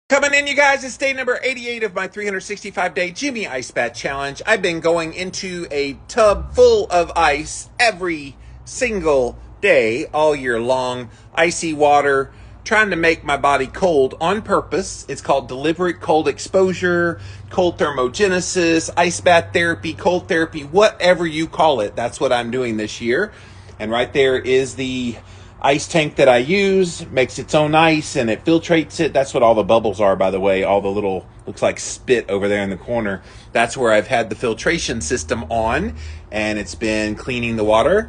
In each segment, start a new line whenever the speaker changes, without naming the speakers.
Coming in, you guys, it's day number 88 of my 365-day Jimmy Ice Bath Challenge. I've been going into a tub full of ice every single day, all year long. Icy water, trying to make my body cold on purpose. It's called deliberate cold exposure, cold thermogenesis, ice bath therapy, cold therapy, whatever you call it. That's what I'm doing this year. And right there is the ice tank that I use. Makes its own ice and it filtrates it. That's what all the bubbles are, by the way. All the little, looks like spit over there in the corner. That's where I've had the filtration system on, and it's been cleaning the water.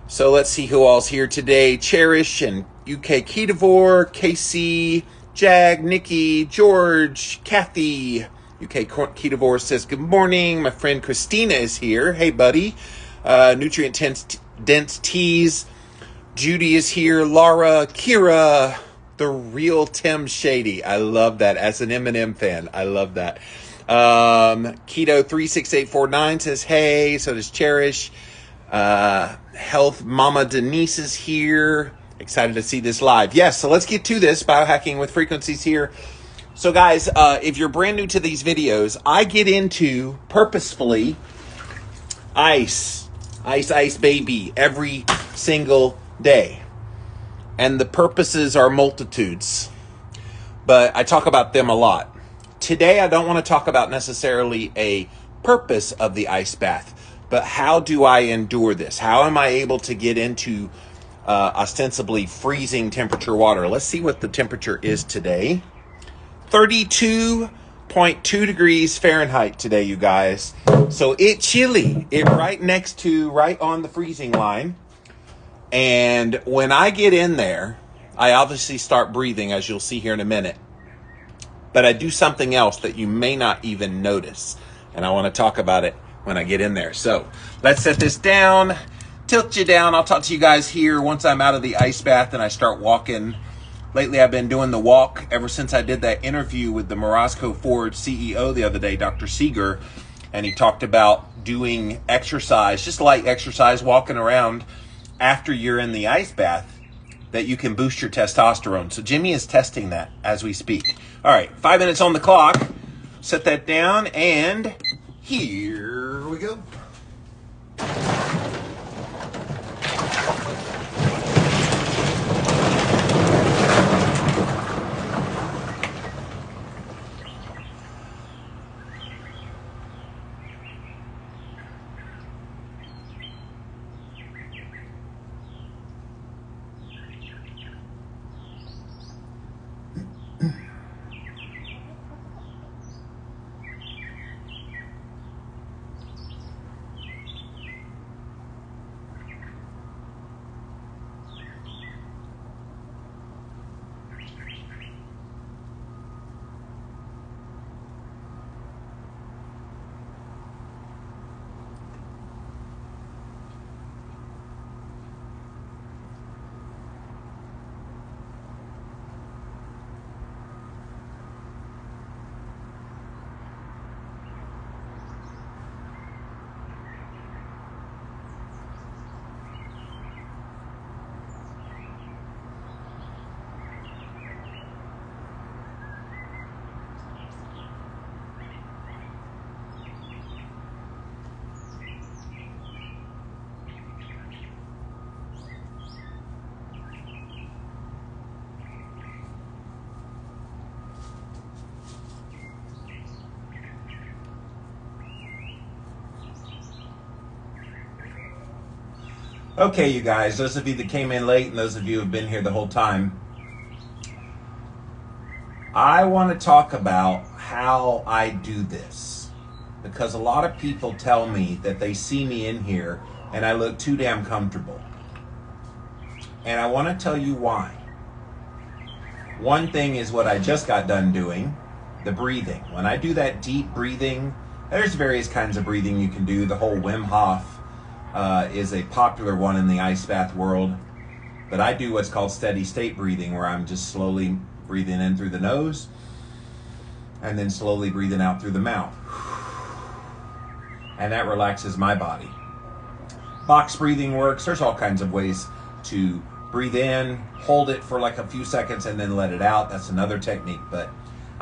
So let's see who all's here today. Cherish and UK Ketovore, Casey, Jag, Nikki, George, Kathy. UK Ketovore says, good morning. My friend Christina is here. Hey, buddy. Nutrient dense teas. Judy is here. Laura, Kira, the real Tim Shady. I love that. As an Eminem fan, I love that. Keto 36849 says, hey. So does Cherish. Health Mama Denise is here. Excited to see this live. Yes, so let's get to this. Biohacking with Frequencies here. So guys, if you're brand new to these videos, I get into purposefully ice baby every single day. And the purposes are multitudes, but I talk about them a lot. Today, I don't want to talk about necessarily a purpose of the ice bath, but how do I endure this? How am I able to get into ostensibly freezing temperature water? Let's see what the temperature is today. 32.2 degrees Fahrenheit today, you guys. So it's chilly. It right on the freezing line. And when I get in there, I obviously start breathing, as you'll see here in a minute. But I do something else that you may not even notice. And I want to talk about it when I get in there. So let's set this down, tilt you down. I'll talk to you guys here once I'm out of the ice bath and I start walking. Lately, I've been doing the walk ever since I did that interview with the Morosco Ford CEO the other day, Dr. Seeger. And he talked about doing exercise, just light exercise, walking around after you're in the ice bath, that you can boost your testosterone. So Jimmy is testing that as we speak. All right, 5 minutes on the clock. Set that down, and here we go. Okay, you guys, those of you that came in late and those of you who have been here the whole time, I want to talk about how I do this, because a lot of people tell me that they see me in here and I look too damn comfortable. And I want to tell you why. One thing is what I just got done doing, the breathing. When I do that deep breathing, there's various kinds of breathing you can do. The whole Wim Hof is a popular one in the ice bath world. But I do what's called steady state breathing, where I'm just slowly breathing in through the nose and then slowly breathing out through the mouth. And that relaxes my body. Box breathing works. There's all kinds of ways to breathe in, hold it for like a few seconds, and then let it out. That's another technique. But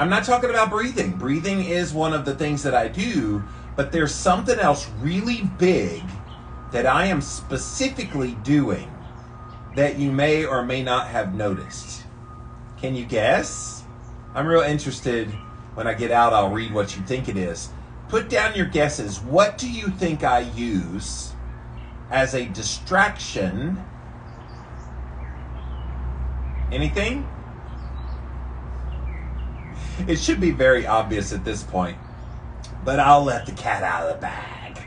I'm not talking about breathing. Breathing is one of the things that I do, but there's something else really big that I am specifically doing that you may or may not have noticed. Can you guess? I'm real interested. When I get out, I'll read what you think it is. Put down your guesses. What do you think I use as a distraction? Anything? It should be very obvious at this point, but I'll let the cat out of the bag.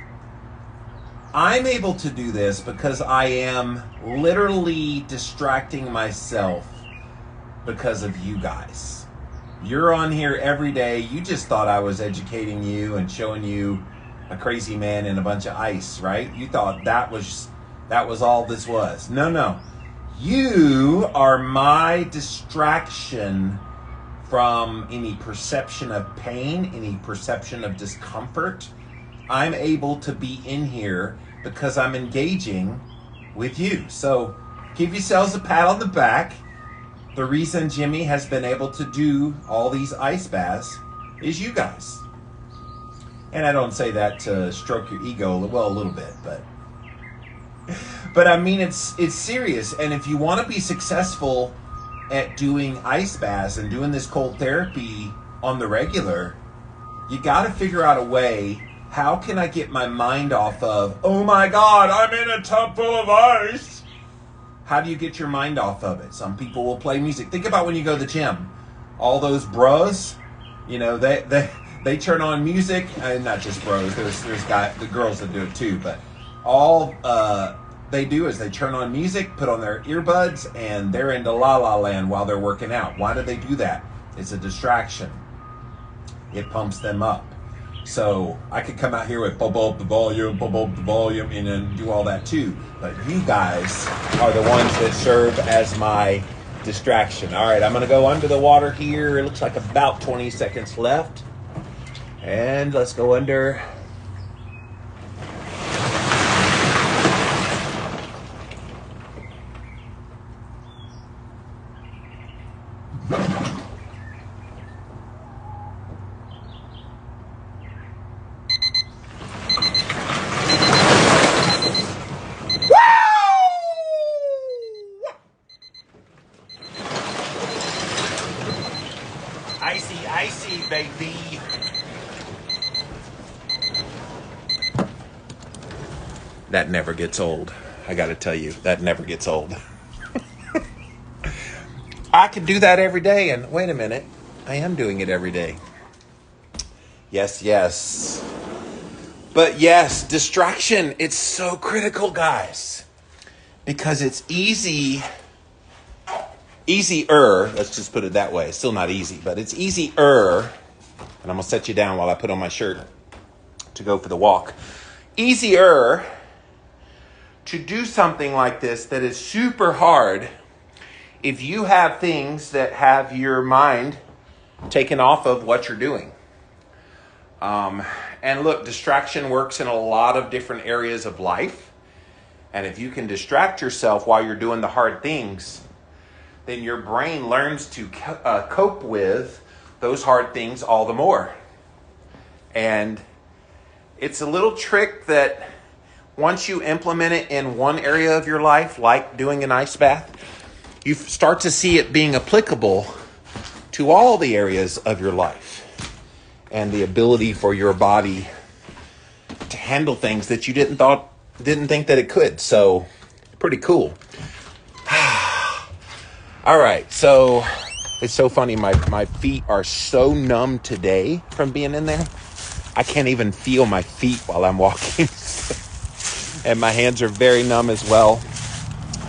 I'm able to do this because I am literally distracting myself because of you guys. You're on here every day. You just thought I was educating you and showing you a crazy man in a bunch of ice, right? You thought that was all this was. No. You are my distraction from any perception of pain, any perception of discomfort. I'm able to be in here because I'm engaging with you. So give yourselves a pat on the back. The reason Jimmy has been able to do all these ice baths is you guys. And I don't say that to stroke your ego, well, a little bit, but I mean, it's serious. And if you want to be successful at doing ice baths and doing this cold therapy on the regular, you got to figure out a way. How can I get my mind off of, oh my God, I'm in a tub full of ice? How do you get your mind off of it? Some people will play music. Think about when you go to the gym. All those bros, you know, they turn on music, and not just bros. There's the girls that do it too, but all they do is they turn on music, put on their earbuds, and they're into La La Land while they're working out. Why do they do that? It's a distraction. It pumps them up. So I could come out here with bump up the volume, and then do all that too. But you guys are the ones that serve as my distraction. All right, I'm going to go under the water here. It looks like about 20 seconds left. And let's go under. Icy, baby. That never gets old. I gotta tell you, that never gets old. I could do that every day, and wait a minute, I am doing it every day. Yes. But yes, distraction, it's so critical, guys. Because it's easier, let's just put it that way. It's still not easy, but it's easier. And I'm going to set you down while I put on my shirt to go for the walk. Easier to do something like this that is super hard if you have things that have your mind taken off of what you're doing. And look, distraction works in a lot of different areas of life. And if you can distract yourself while you're doing the hard things, then your brain learns to cope with those hard things all the more. And it's a little trick that once you implement it in one area of your life, like doing an ice bath, you start to see it being applicable to all the areas of your life and the ability for your body to handle things that you didn't think that it could. So pretty cool. All right, so it's so funny. My feet are so numb today from being in there. I can't even feel my feet while I'm walking. And my hands are very numb as well.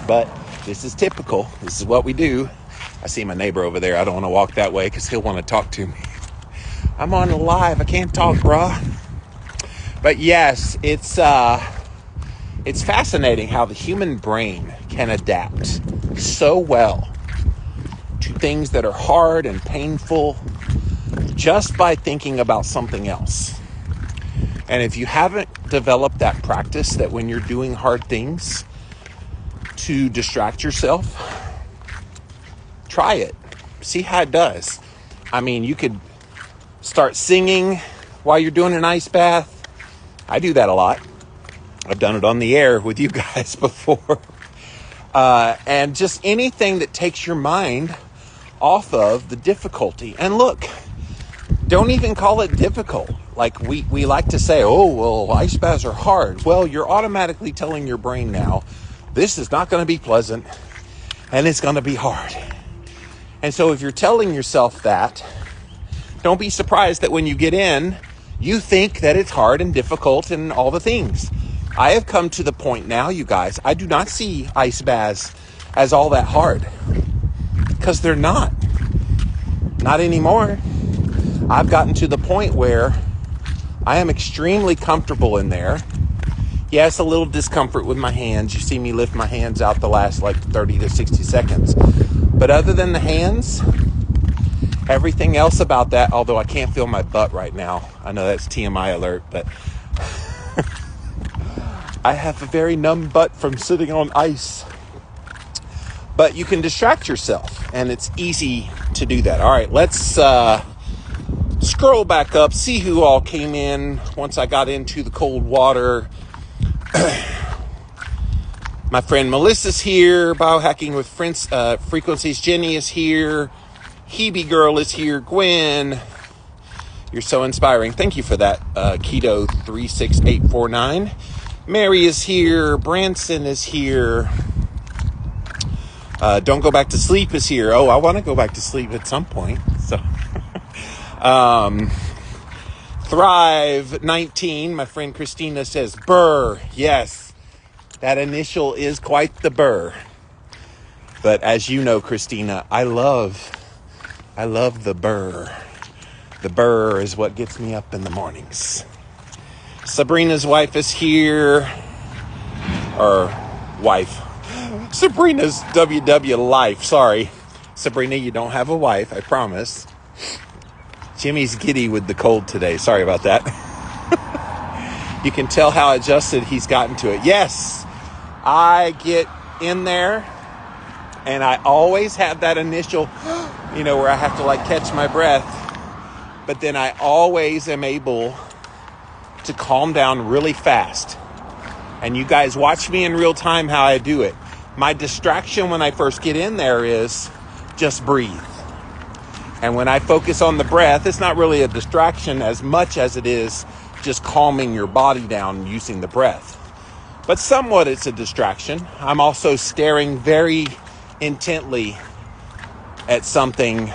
But this is typical. This is what we do. I see my neighbor over there. I don't want to walk that way because he'll want to talk to me. I'm on live. I can't talk, brah. But yes, it's fascinating how the human brain can adapt so well to things that are hard and painful just by thinking about something else. And if you haven't developed that practice that when you're doing hard things to distract yourself, try it. See how it does. I mean, you could start singing while you're doing an ice bath. I do that a lot. I've done it on the air with you guys before. And just anything that takes your mind off of the difficulty. And look, don't even call it difficult. Like we like to say, oh, well, ice baths are hard. Well, you're automatically telling your brain now, this is not going to be pleasant and it's going to be hard. And so if you're telling yourself that, don't be surprised that when you get in, you think that it's hard and difficult and all the things. I have come to the point now, you guys, I do not see ice baths as all that hard. Because they're not. Not anymore. I've gotten to the point where I am extremely comfortable in there. Yes, a little discomfort with my hands. You see me lift my hands out the last 30 to 60 seconds. But other than the hands, everything else about that, although I can't feel my butt right now. I know that's TMI alert, but I have a very numb butt from sitting on ice. But you can distract yourself, and it's easy to do that. All right, let's scroll back up, see who all came in once I got into the cold water. My friend Melissa's here, Biohacking with Frequencies. Jenny is here. Hebe Girl is here. Gwen, you're so inspiring. Thank you for that, Keto 36849. Mary is here. Branson is here. Don't Go Back to Sleep is here. Oh, I want to go back to sleep at some point. So, Thrive 19. My friend Christina says burr. Yes, that initial is quite the burr. But as you know, Christina, I love the burr. The burr is what gets me up in the mornings. Sabrina's wife is here. Or wife. Sabrina's WW life. Sorry. Sabrina, you don't have a wife, I promise. Jimmy's giddy with the cold today. Sorry about that. You can tell how adjusted he's gotten to it. Yes, I get in there and I always have that initial, where I have to catch my breath. But then I always am able to calm down really fast. And you guys watch me in real time how I do it. My distraction when I first get in there is just breathe. And when I focus on the breath, it's not really a distraction as much as it is just calming your body down using the breath. But somewhat it's a distraction. I'm also staring very intently at something.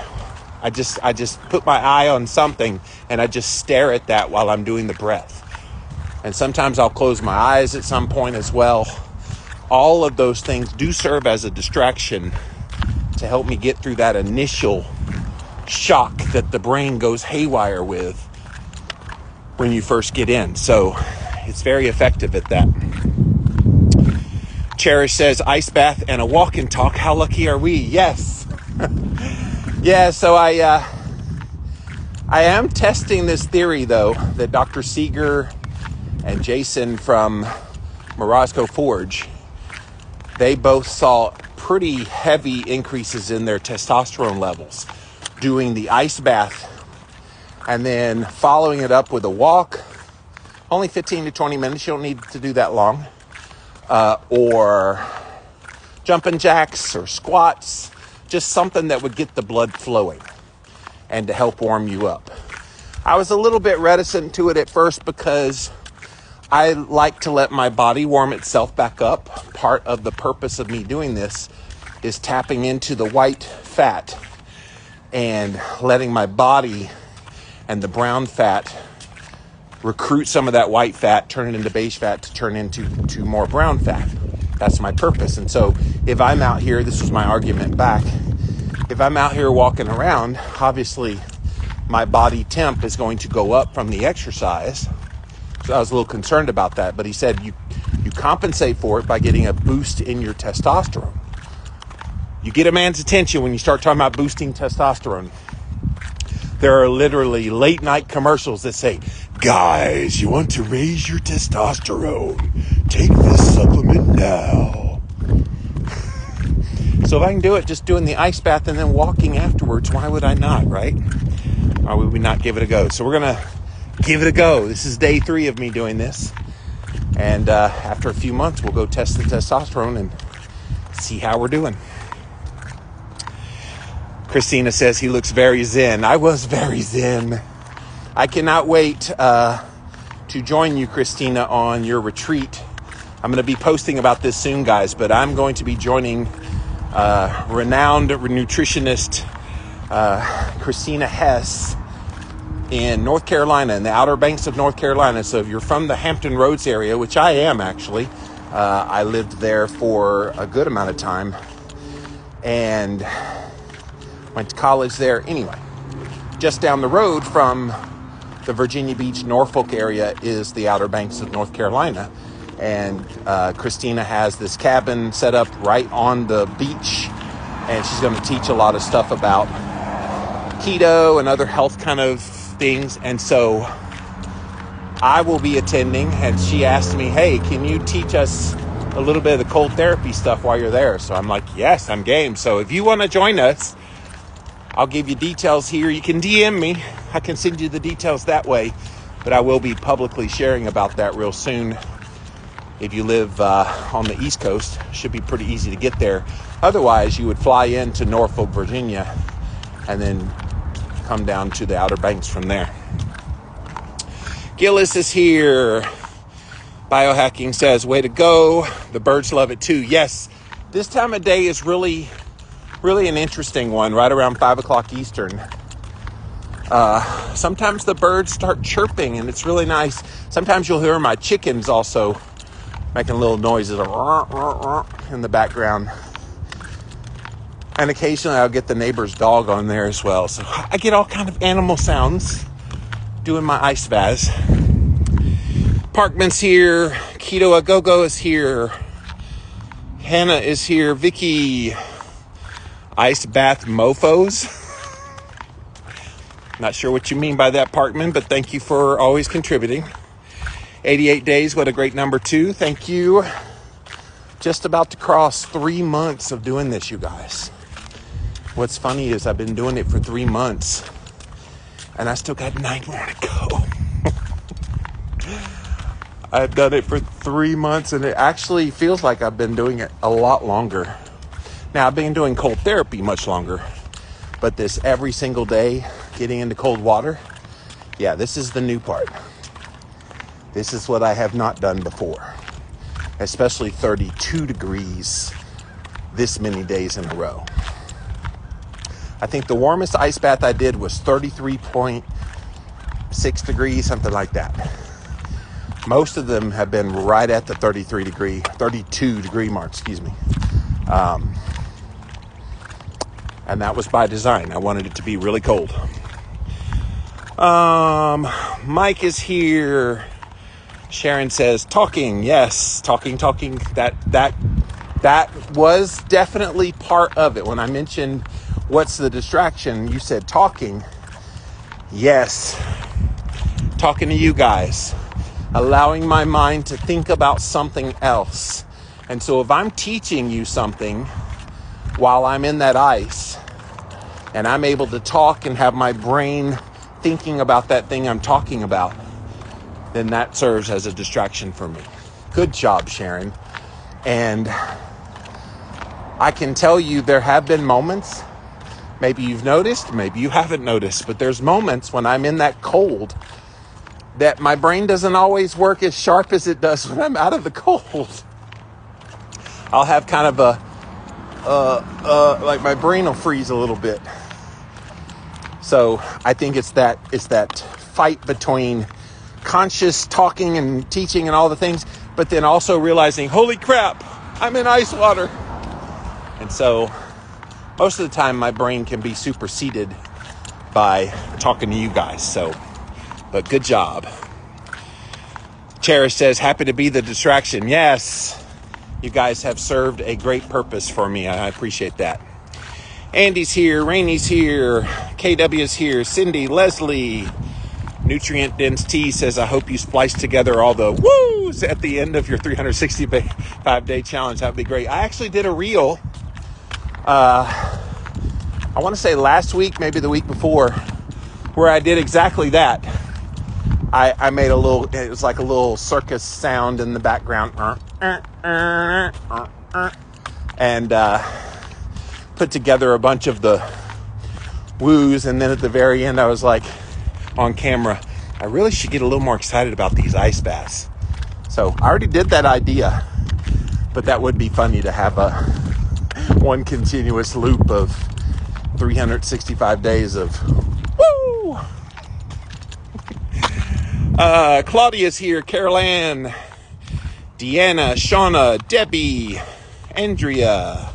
I just put my eye on something and I just stare at that while I'm doing the breath. And sometimes I'll close my eyes at some point as well. All of those things do serve as a distraction to help me get through that initial shock that the brain goes haywire with when you first get in. So it's very effective at that. Cherish says, ice bath and a walk and talk. How lucky are we? Yes. Yeah, so I am testing this theory, though, that Dr. Seeger and Jason from Morosco Forge, they both saw pretty heavy increases in their testosterone levels doing the ice bath and then following it up with a walk. Only 15 to 20 minutes. You don't need to do that long. Or jumping jacks or squats. Just something that would get the blood flowing and to help warm you up. I was a little bit reticent to it at first because I like to let my body warm itself back up. Part of the purpose of me doing this is tapping into the white fat and letting my body and the brown fat recruit some of that white fat, turn it into beige fat to turn into more brown fat. That's my purpose. And so if I'm out here, this was my argument back, if I'm out here walking around, obviously my body temp is going to go up from the exercise. So I was a little concerned about that, but he said you compensate for it by getting a boost in your testosterone. You get a man's attention when you start talking about boosting testosterone. There are literally late night commercials that say, guys, you want to raise your testosterone? Take this supplement now. So if I can do it just doing the ice bath and then walking afterwards, why would I not, right? or would we not give it a go? So we're going to give it a go. This is day 3 of me doing this. And after a few months, we'll go test the testosterone and see how we're doing. Christina says he looks very zen. I was very zen. I cannot wait to join you, Christina, on your retreat. I'm going to be posting about this soon, guys, but I'm going to be joining renowned nutritionist Christina Hess in North Carolina, in the Outer Banks of North Carolina. So if you're from the Hampton Roads area, which I am actually, I lived there for a good amount of time and went to college there. Anyway, just down the road from the Virginia Beach, Norfolk area is the Outer Banks of North Carolina. And Christina has this cabin set up right on the beach, and she's going to teach a lot of stuff about keto and other health kind of things. And so I will be attending, and she asked me, hey, can you teach us a little bit of the cold therapy stuff while you're there? So I'm like, yes, I'm game. So if you want to join us, I'll give you details here. You can DM me. I can send you the details that way, but I will be publicly sharing about that real soon. If you live on the East Coast, it should be pretty easy to get there. Otherwise, you would fly into Norfolk, Virginia, and then come down to the Outer Banks from there. Gillis is here. Biohacking says, way to go. The birds love it too. Yes, this time of day is really an interesting one, right around 5 o'clock Eastern. Sometimes the birds start chirping, and it's really nice. Sometimes you'll hear my chickens also making little noises in the background. And occasionally I'll get the neighbor's dog on there as well. So I get all kind of animal sounds doing my ice baths. Parkman's here. Keto A Go-Go is here. Hannah is here. Vicky. Ice bath mofos. Not sure what you mean by that, Parkman, but thank you for always contributing. 88 days, what a great number 2. Thank you. Just about to cross 3 months of doing this, you guys. What's funny is I've been doing it for 3 months, and I still got 9 more to go. I've done it for 3 months, and it actually feels like I've been doing it a lot longer. Now, I've been doing cold therapy much longer, but this every single day, getting into cold water, yeah, this is the new part. This is what I have not done before, especially 32 degrees this many days in a row. I think the warmest ice bath I did was 33.6 degrees, something like that. Most of them have been right at the 32 degree mark, and that was by design. I wanted it to be really cold. Mike is here. Sharon says, talking. Yes, talking. That was definitely part of it. When I mentioned what's the distraction, you said talking. Yes, talking to you guys. Allowing my mind to think about something else. And so if I'm teaching you something while I'm in that ice, and I'm able to talk and have my brain thinking about that thing I'm talking about, then that serves as a distraction for me. Good job, Sharon. And I can tell you there have been moments, maybe you've noticed, maybe you haven't noticed, but there's moments when I'm in that cold that my brain doesn't always work as sharp as it does when I'm out of the cold. I'll have kind of like my brain will freeze a little bit. So I think it's that fight between conscious talking and teaching and all the things, but then also realizing, holy crap, I'm in ice water. And so most of the time my brain can be superseded by talking to you guys. So, but good job. Cherish says, happy to be the distraction. Yes, you guys have served a great purpose for me. I appreciate that. Andy's here, Rainy's here, KW is here, Cindy, Leslie. Nutrient Dense Tea says, I hope you splice together all the woos at the end of your 365-day challenge. That would be great. I actually did a reel, I want to say last week, maybe the week before, where I did exactly that. I made it was like a little circus sound in the background. And put together a bunch of the woos. And then at the very end, I was like, on camera, I really should get a little more excited about these ice baths. So I already did that idea, but that would be funny to have one continuous loop of 365 days of woo! Claudia's here, Carol Ann, Deanna, Shauna, Debbie, Andrea.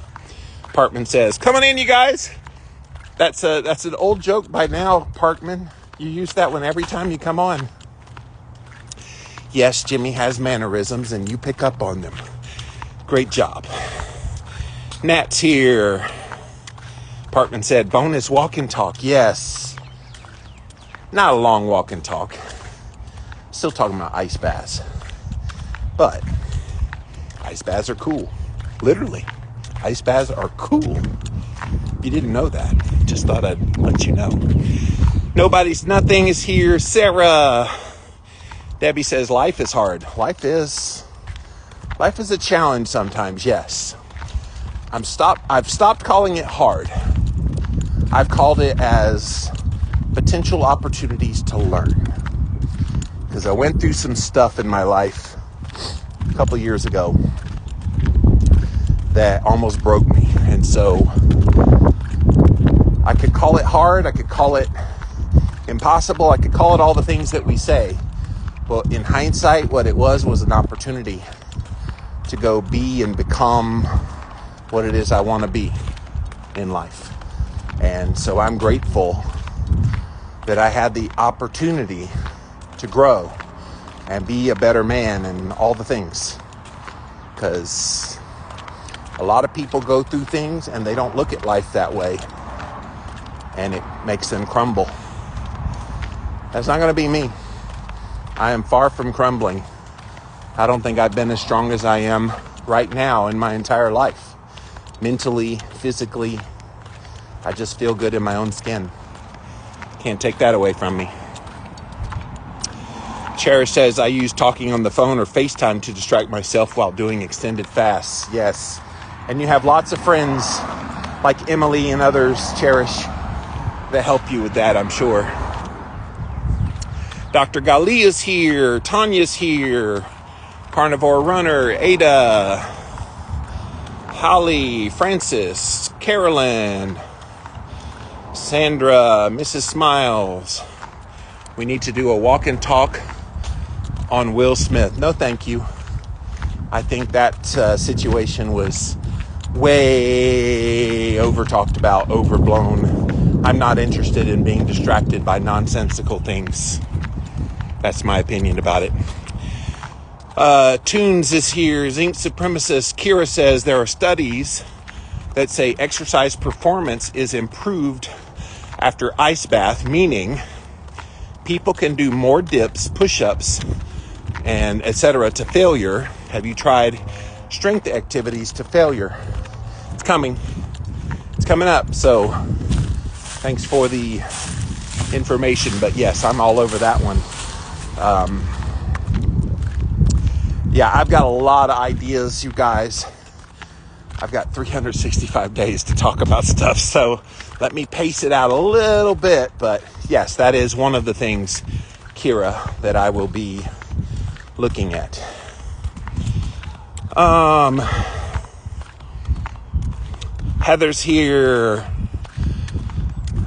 Parkman says, "Come on in, you guys." That's an old joke by now, Parkman. You use that one every time you come on. Yes, Jimmy has mannerisms, and you pick up on them. Great job. Nat's here. Parkman said, bonus walk and talk. Yes. Not a long walk and talk. Still talking about ice baths. But ice baths are cool. Literally. Ice baths are cool. You didn't know that. Just thought I'd let you know. Nobody's Nothing is here. Sarah. Debbie says, life is hard. Life is a challenge sometimes, yes. I've stopped calling it hard. I've called it as potential opportunities to learn. Because I went through some stuff in my life a couple years ago that almost broke me. And so I could call it hard. I could call it impossible. I could call it all the things that we say. Well, in hindsight, what it was an opportunity to go be and become what it is I want to be in life. And so I'm grateful that I had the opportunity to grow and be a better man and all the things. Because a lot of people go through things and they don't look at life that way. And it makes them crumble. That's not going to be me. I am far from crumbling. I don't think I've been as strong as I am right now in my entire life. Mentally, physically, I just feel good in my own skin. Can't take that away from me. Cherish says, I use talking on the phone or FaceTime to distract myself while doing extended fasts. Yes. And you have lots of friends like Emily and others, Cherish, that help you with that, I'm sure. Dr. Gali is here. Tanya's here. Carnivore Runner, Ada, Holly, Francis, Carolyn, Sandra, Mrs. Smiles. We need to do a walk and talk on Will Smith. No, thank you. I think that situation was way over-talked about, overblown. I'm not interested in being distracted by nonsensical things. That's my opinion about it. Tunes is here. Zinc Supremacist. Kira says there are studies that say exercise performance is improved after ice bath, meaning people can do more dips, push-ups, and etc. to failure. Have you tried strength activities to failure? It's coming. It's coming up. So thanks for the information. But yes, I'm all over that one. Yeah, I've got a lot of ideas, you guys. I've got 365 days to talk about stuff, so let me pace it out a little bit. But yes, that is one of the things, Kira, that I will be looking at. Heather's here.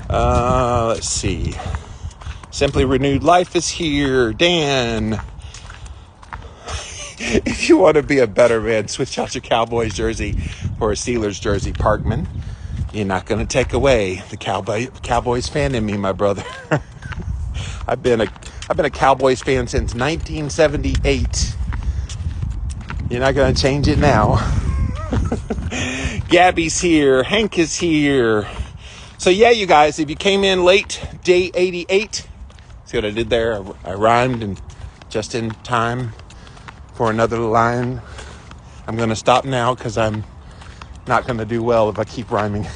Let's see. Simply Renewed Life is here. Dan. If you want to be a better man, switch out your Cowboys jersey for a Steelers jersey, Parkman. You're not going to take away the Cowboys fan in me, my brother. I've been a Cowboys fan since 1978. You're not going to change it now. Gabby's here. Hank is here. So yeah, you guys, if you came in late, day 88. See what I did there? I rhymed and just in time for another line. I'm going to stop now because I'm not going to do well if I keep rhyming.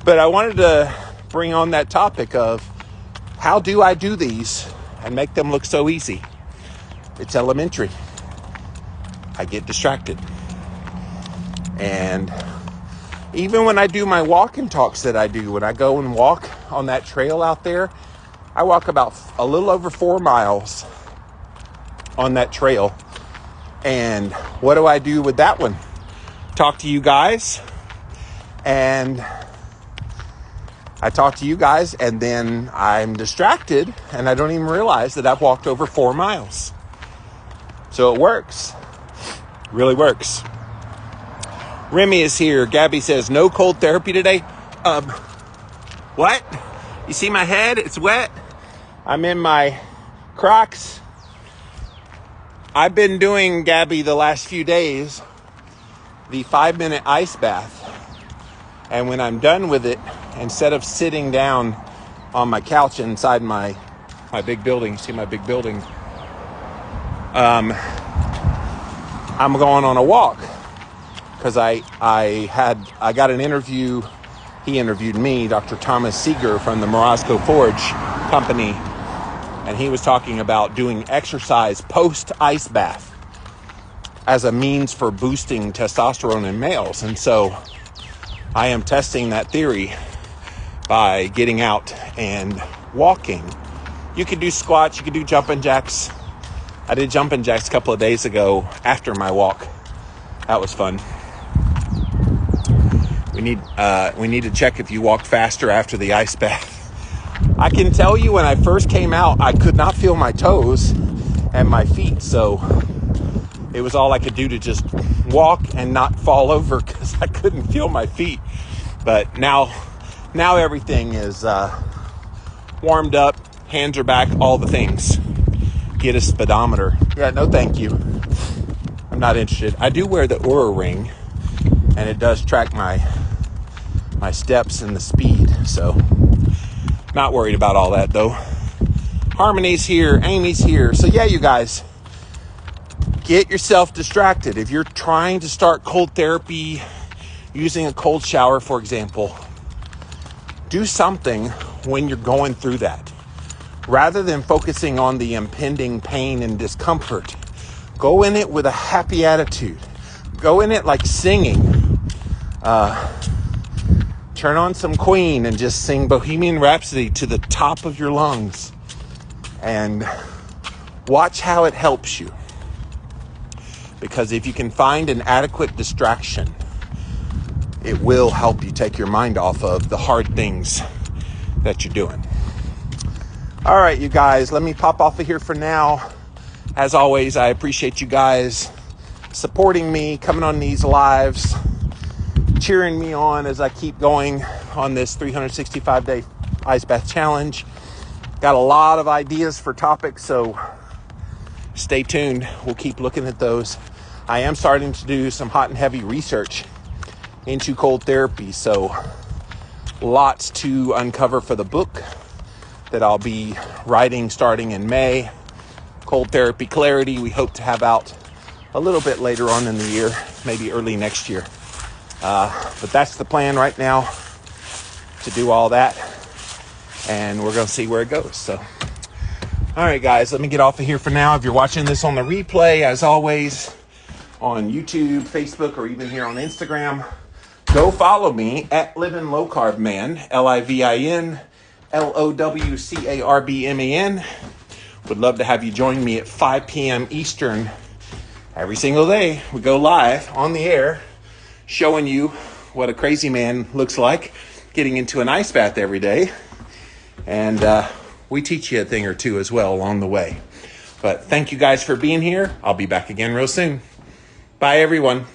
But I wanted to bring on that topic of how do I do these and make them look so easy? It's elementary. I get distracted. And even when I do my walk and talks that I do, when I go and walk on that trail out there, I walk about a little over 4 miles on that trail. And what do I do with that one? Talk to you guys. And I talk to you guys, and then I'm distracted, and I don't even realize that I've walked over 4 miles. So it works. Really works. Remy is here. Gabby says, no cold therapy today. What? You see my head? It's wet. I'm in my Crocs. I've been doing, Gabby, the last few days, the 5-minute ice bath. And when I'm done with it, instead of sitting down on my couch inside my big building, see my big building, I'm going on a walk. Because I got an interview. He interviewed me, Dr. Thomas Seeger from the Morosco Forge Company, and he was talking about doing exercise post-ice bath as a means for boosting testosterone in males. And so I am testing that theory by getting out and walking. You could do squats, you could do jumping jacks. I did jumping jacks a couple of days ago after my walk. That was fun. We need to check if you walk faster after the ice bath. I can tell you when I first came out, I could not feel my toes and my feet. So it was all I could do to just walk and not fall over because I couldn't feel my feet. But now everything is warmed up, hands are back, all the things. Get a speedometer. Yeah, no thank you. I'm not interested. I do wear the Oura ring, and it does track my steps and the speed, so not worried about all that though. Harmony's here, Amy's here. So yeah, you guys, get yourself distracted. If you're trying to start cold therapy, using a cold shower, for example, do something when you're going through that. Rather than focusing on the impending pain and discomfort, go in it with a happy attitude. Go in it like singing. Turn on some Queen and just sing Bohemian Rhapsody to the top of your lungs. And watch how it helps you. Because if you can find an adequate distraction, it will help you take your mind off of the hard things that you're doing. All right, you guys, let me pop off of here for now. As always, I appreciate you guys supporting me, coming on these lives, cheering me on as I keep going on this 365-day ice bath challenge. Got a lot of ideas for topics, so stay tuned. We'll keep looking at those. I am starting to do some hot and heavy research into cold therapy, so lots to uncover for the book that I'll be writing starting in May. Cold Therapy Clarity, we hope to have out a little bit later on in the year, maybe early next year. But that's the plan right now, to do all that, and we're going to see where it goes. So, all right, guys, let me get off of here for now. If you're watching this on the replay, as always, on YouTube, Facebook, or even here on Instagram, go follow me at Living Low Carb Man, LIVIN LOWCARBMAN. Would love to have you join me at 5 p.m. Eastern every single day. We go live on the air, showing you what a crazy man looks like getting into an ice bath every day. And we teach you a thing or two as well along the way. But thank you guys for being here. I'll be back again real soon. Bye, everyone.